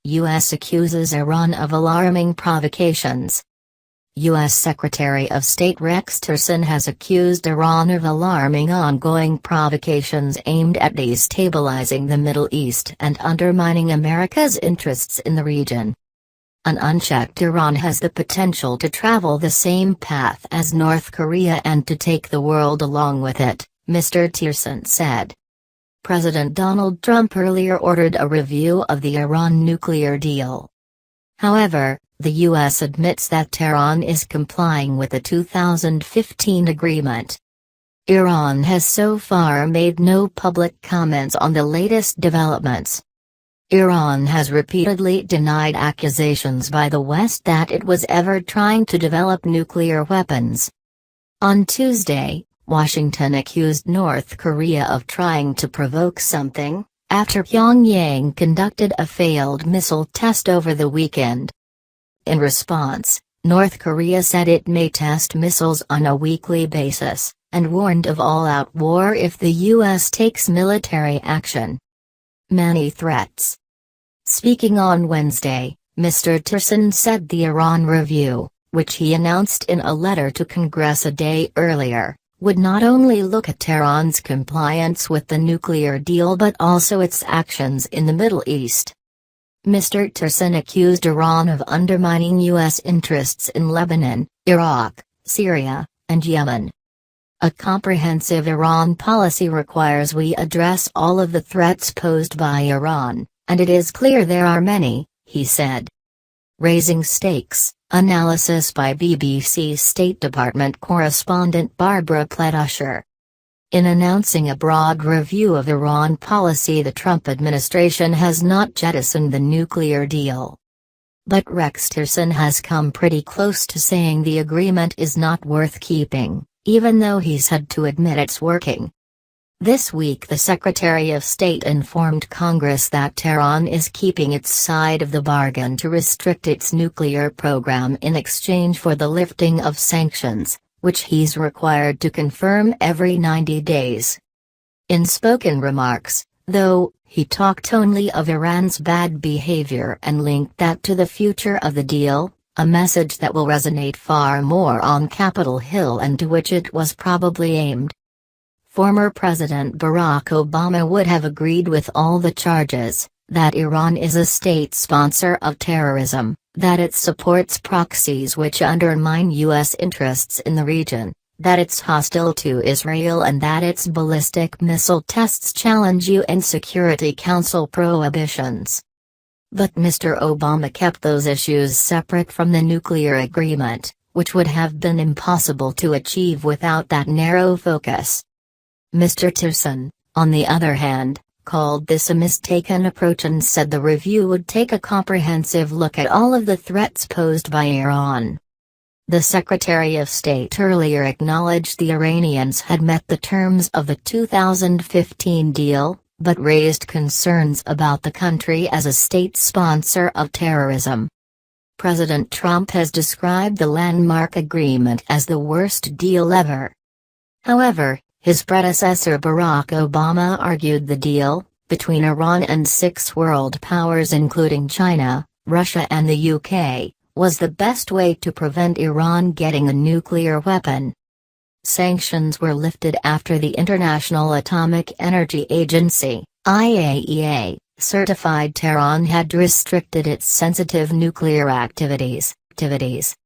U.S. accuses Iran of alarming provocations. U.S. Secretary of State Rex Tillerson has accused Iran of alarming ongoing provocations aimed at destabilizing the Middle East and undermining America's interests in the region. An unchecked Iran has the potential to travel the same path as North Korea and to take the world along with it, Mr. Tillerson said. President Donald Trump earlier ordered a review of the Iran nuclear deal. However, the U.S. admits that Tehran is complying with the 2015 agreement. Iran has so far made no public comments on the latest developments. Iran has repeatedly denied accusations by the West that it was ever trying to develop nuclear weapons. On Tuesday, Washington accused North Korea of trying to provoke something, after Pyongyang conducted a failed missile test over the weekend. In response, North Korea said it may test missiles on a weekly basis, and warned of all-out war if the U.S. takes military action. Many threats. Speaking on Wednesday, Mr. Tillerson said the Iran review, which he announced in a letter to Congress a day earlier, would not only look at Tehran's compliance with the nuclear deal but also its actions in the Middle East. Mr. Tillerson accused Iran of undermining U.S. interests in Lebanon, Iraq, Syria, and Yemen. A comprehensive Iran policy requires we address all of the threats posed by Iran, and it is clear there are many, he said. Raising stakes, analysis by BBC State Department correspondent Barbara Pletusher. In announcing a broad review of Iran policy, the Trump administration has not jettisoned the nuclear deal. But Rex Tillerson has come pretty close to saying the agreement is not worth keeping, even though he's had to admit it's working. This week the Secretary of State informed Congress that Tehran is keeping its side of the bargain to restrict its nuclear program in exchange for the lifting of sanctions, which he's required to confirm every 90 days. In spoken remarks, though, he talked only of Iran's bad behavior and linked that to the future of the deal, a message that will resonate far more on Capitol Hill and to which it was probably aimed. Former President Barack Obama would have agreed with all the charges, that Iran is a state sponsor of terrorism, that it supports proxies which undermine U.S. interests in the region, that it's hostile to Israel and that its ballistic missile tests challenge UN Security Council prohibitions. But Mr. Obama kept those issues separate from the nuclear agreement, which would have been impossible to achieve without that narrow focus. Mr. Tillerson, on the other hand, called this a mistaken approach and said the review would take a comprehensive look at all of the threats posed by Iran. The Secretary of State earlier acknowledged the Iranians had met the terms of the 2015 deal, but raised concerns about the country as a state sponsor of terrorism. President Trump has described the landmark agreement as the worst deal ever. However, his predecessor Barack Obama argued the deal, between Iran and 6 world powers including China, Russia and the UK, was the best way to prevent Iran getting a nuclear weapon. Sanctions were lifted after the International Atomic Energy Agency, IAEA, certified Tehran had restricted its sensitive nuclear activities.